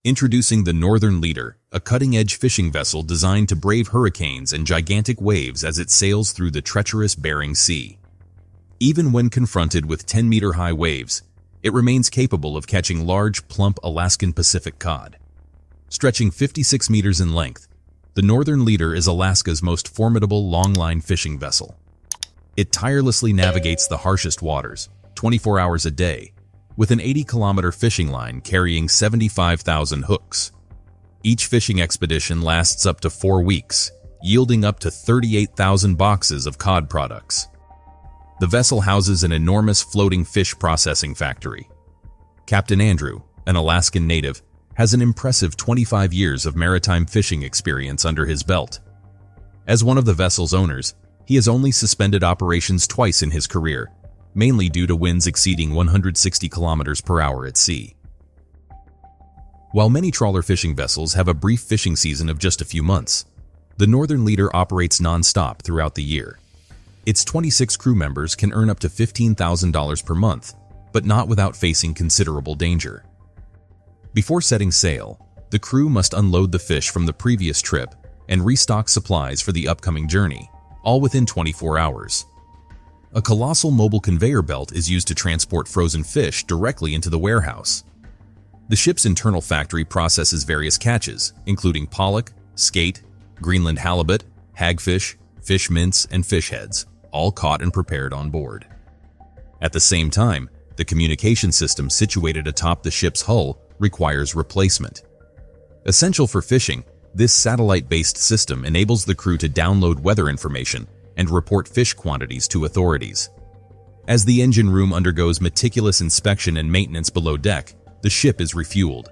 Introducing the Northern Leader, a cutting-edge fishing vessel designed to brave hurricanes and gigantic waves as it sails through the treacherous Bering Sea. Even when confronted with 10-meter-high waves, it remains capable of catching large, plump Alaskan Pacific cod. Stretching 56 meters in length, the Northern Leader is Alaska's most formidable longline fishing vessel. It tirelessly navigates the harshest waters, 24 hours a day, with an 80-kilometer fishing line carrying 75,000 hooks. Each fishing expedition lasts up to 4 weeks, yielding up to 38,000 boxes of cod products. The vessel houses an enormous floating fish processing factory. Captain Andrew, an Alaskan native, has an impressive 25 years of maritime fishing experience under his belt. As one of the vessel's owners, he has only suspended operations twice in his career, mainly due to winds exceeding 160 kilometers per hour at sea. While many trawler fishing vessels have a brief fishing season of just a few months, the Northern Leader operates non-stop throughout the year. Its 26 crew members can earn up to $15,000 per month, but not without facing considerable danger. Before setting sail, the crew must unload the fish from the previous trip and restock supplies for the upcoming journey, all within 24 hours. A colossal mobile conveyor belt is used to transport frozen fish directly into the warehouse. The ship's internal factory processes various catches, including pollock, skate, Greenland halibut, hagfish, fish mince, and fish heads, all caught and prepared on board. At the same time, the communication system situated atop the ship's hull requires replacement. Essential for fishing, this satellite-based system enables the crew to download weather information and report fish quantities to authorities. As the engine room undergoes meticulous inspection and maintenance below deck, the ship is refueled.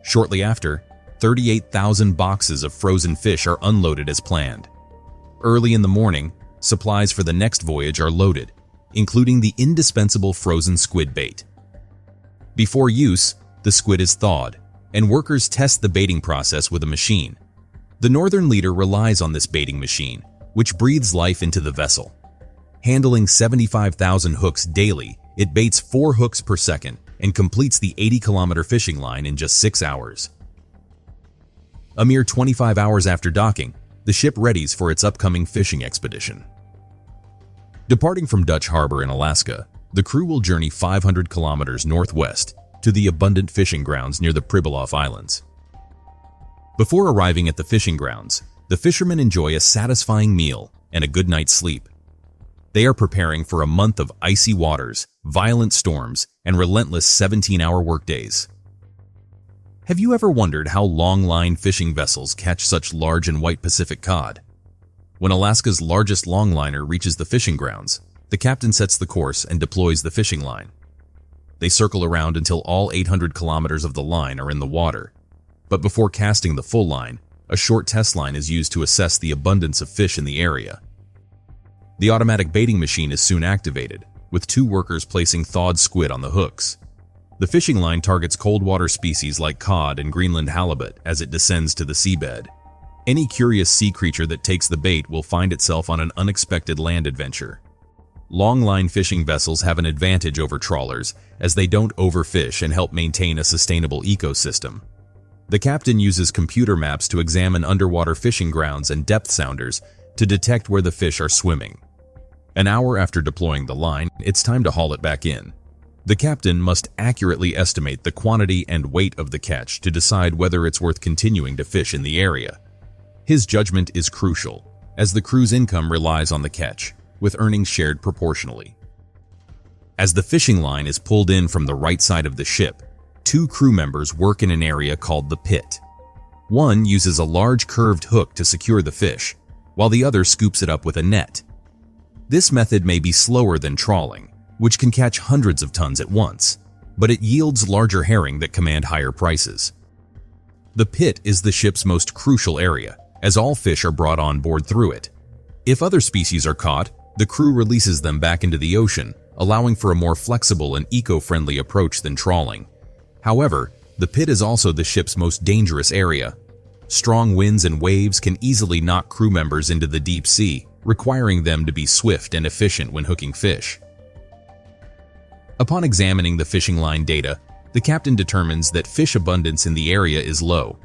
Shortly after, 38,000 boxes of frozen fish are unloaded as planned. Early in the morning, supplies for the next voyage are loaded, including the indispensable frozen squid bait. Before use, the squid is thawed, and workers test the baiting process with a machine. The Northern Leader relies on this baiting machine, which breathes life into the vessel. Handling 75,000 hooks daily, it baits 4 hooks per second and completes the 80-kilometer fishing line in just 6 hours. A mere 25 hours after docking, the ship readies for its upcoming fishing expedition. Departing from Dutch Harbor in Alaska, the crew will journey 500 kilometers northwest to the abundant fishing grounds near the Pribilof Islands. Before arriving at the fishing grounds, the fishermen enjoy a satisfying meal and a good night's sleep. They are preparing for a month of icy waters, violent storms, and relentless 17-hour workdays. Have you ever wondered how long-line fishing vessels catch such large and white Pacific cod? When Alaska's largest longliner reaches the fishing grounds, the captain sets the course and deploys the fishing line. They circle around until all 800 kilometers of the line are in the water. But before casting the full line, a short test line is used to assess the abundance of fish in the area. The automatic baiting machine is soon activated, with 2 workers placing thawed squid on the hooks. The fishing line targets cold water species like cod and Greenland halibut as it descends to the seabed. Any curious sea creature that takes the bait will find itself on an unexpected land adventure. Longline fishing vessels have an advantage over trawlers as they don't overfish and help maintain a sustainable ecosystem. The captain uses computer maps to examine underwater fishing grounds and depth sounders to detect where the fish are swimming. An hour after deploying the line, it's time to haul it back in. The captain must accurately estimate the quantity and weight of the catch to decide whether it's worth continuing to fish in the area. His judgment is crucial, as the crew's income relies on the catch, with earnings shared proportionally. As the fishing line is pulled in from the right side of the ship, 2 crew members work in an area called the pit. One uses a large curved hook to secure the fish, while the other scoops it up with a net. This method may be slower than trawling, which can catch hundreds of tons at once, but it yields larger herring that command higher prices. The pit is the ship's most crucial area, as all fish are brought on board through it. If other species are caught, the crew releases them back into the ocean, allowing for a more flexible and eco-friendly approach than trawling. However, the pit is also the ship's most dangerous area. Strong winds and waves can easily knock crew members into the deep sea, requiring them to be swift and efficient when hooking fish. Upon examining the fishing line data, The captain determines that fish abundance in the area is low.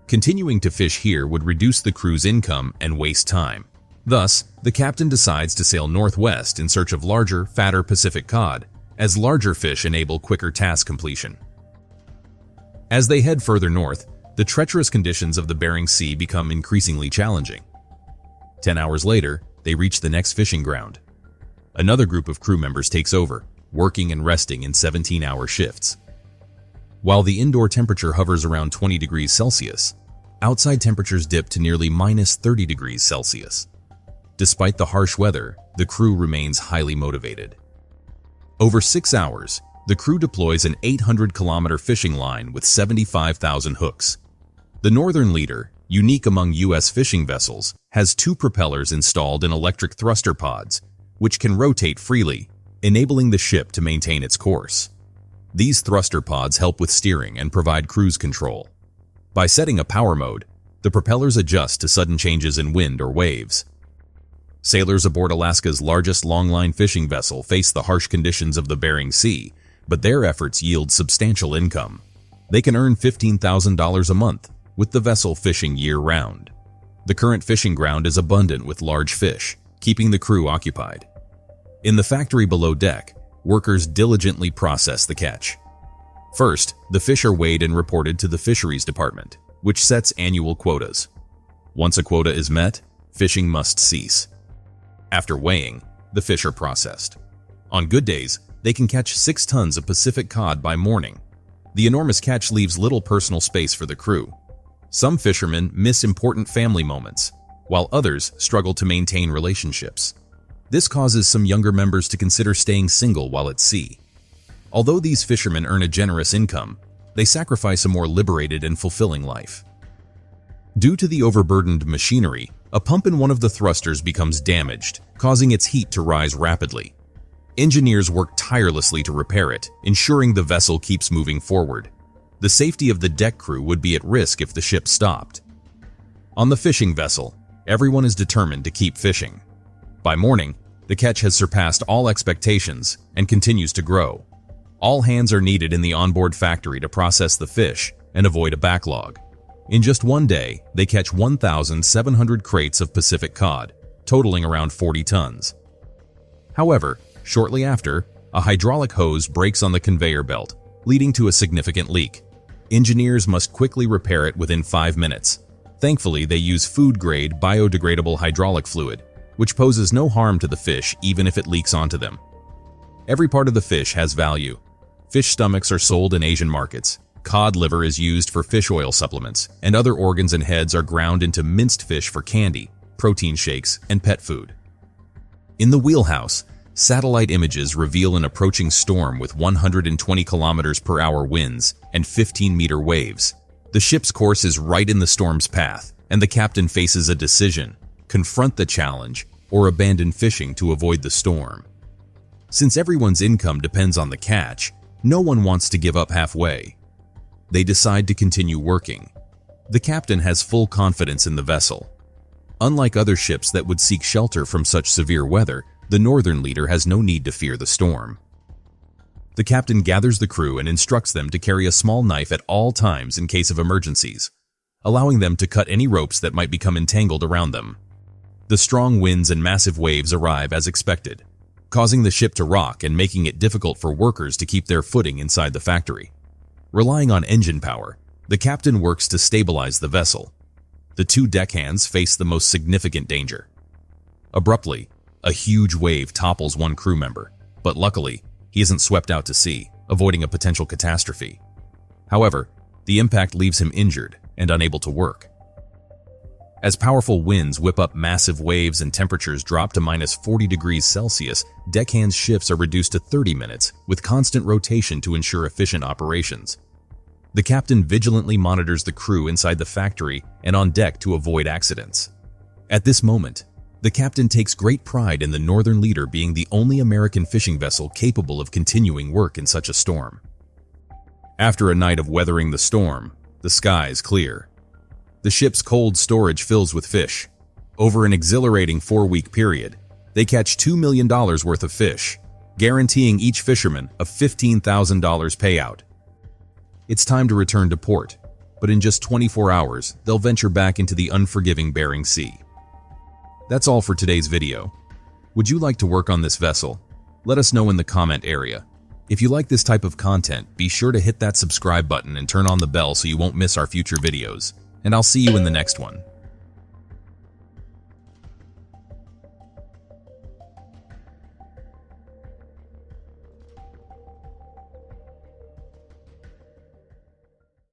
Continuing to fish here would reduce the crew's income and waste time. Thus, the captain decides to sail northwest in search of larger, fatter Pacific cod, as larger fish enable quicker task completion. As they head further north, the treacherous conditions of the Bering Sea become increasingly challenging. 10 hours later, they reach the next fishing ground. Another group of crew members takes over, working and resting in 17-hour shifts. While the indoor temperature hovers around 20 degrees Celsius, outside temperatures dip to nearly minus 30 degrees Celsius. Despite the harsh weather, the crew remains highly motivated. Over 6 hours, the crew deploys an 800-kilometer fishing line with 75,000 hooks. The Northern Leader, unique among U.S. fishing vessels, has 2 propellers installed in electric thruster pods, which can rotate freely, enabling the ship to maintain its course. These thruster pods help with steering and provide cruise control. By setting a power mode, the propellers adjust to sudden changes in wind or waves. Sailors aboard Alaska's largest longline fishing vessel face the harsh conditions of the Bering Sea, but their efforts yield substantial income. They can earn $15,000 a month, with the vessel fishing year-round. The current fishing ground is abundant with large fish, keeping the crew occupied. In the factory below deck, workers diligently process the catch. First, the fish are weighed and reported to the Fisheries Department, which sets annual quotas. Once a quota is met, fishing must cease. After weighing, the fish are processed. On good days, they can catch 6 tons of Pacific cod by morning. The enormous catch leaves little personal space for the crew. Some fishermen miss important family moments, while others struggle to maintain relationships. This causes some younger members to consider staying single while at sea. Although these fishermen earn a generous income, they sacrifice a more liberated and fulfilling life. Due to the overburdened machinery, a pump in one of the thrusters becomes damaged, causing its heat to rise rapidly. Engineers work tirelessly to repair it, ensuring the vessel keeps moving forward. The safety of the deck crew would be at risk if the ship stopped. On the fishing vessel, everyone is determined to keep fishing. By morning, the catch has surpassed all expectations and continues to grow. All hands are needed in the onboard factory to process the fish and avoid a backlog. In just one day, they catch 1,700 crates of Pacific cod, totaling around 40 tons. However, shortly after, a hydraulic hose breaks on the conveyor belt, leading to a significant leak. Engineers must quickly repair it within 5 minutes. Thankfully, they use food-grade, biodegradable hydraulic fluid, which poses no harm to the fish even if it leaks onto them. Every part of the fish has value. Fish stomachs are sold in Asian markets. Cod liver is used for fish oil supplements, and other organs and heads are ground into minced fish for candy, protein shakes, and pet food. In the wheelhouse, satellite images reveal an approaching storm with 120 km/h winds and 15-meter waves. The ship's course is right in the storm's path, and the captain faces a decision: confront the challenge or abandon fishing to avoid the storm. Since everyone's income depends on the catch, no one wants to give up halfway. They decide to continue working. The captain has full confidence in the vessel. Unlike other ships that would seek shelter from such severe weather, the Northern Leader has no need to fear the storm. The captain gathers the crew and instructs them to carry a small knife at all times in case of emergencies, allowing them to cut any ropes that might become entangled around them. The strong winds and massive waves arrive as expected, causing the ship to rock and making it difficult for workers to keep their footing inside the factory. Relying on engine power, the captain works to stabilize the vessel. The 2 deckhands face the most significant danger. Abruptly, a huge wave topples one crew member, but luckily, he isn't swept out to sea, avoiding a potential catastrophe. However, the impact leaves him injured and unable to work. As powerful winds whip up massive waves and temperatures drop to minus 40 degrees Celsius, deckhands' shifts are reduced to 30 minutes, with constant rotation to ensure efficient operations. The captain vigilantly monitors the crew inside the factory and on deck to avoid accidents. At this moment, the captain takes great pride in the Northern Leader being the only American fishing vessel capable of continuing work in such a storm. After a night of weathering the storm, the skies clear. The ship's cold storage fills with fish. Over an exhilarating 4-week period, they catch $2 million worth of fish, guaranteeing each fisherman a $15,000 payout. It's time to return to port, but in just 24 hours, they'll venture back into the unforgiving Bering Sea. That's all for today's video. Would you like to work on this vessel? Let us know in the comment area. If you like this type of content, be sure to hit that subscribe button and turn on the bell so you won't miss our future videos. And I'll see you in the next one.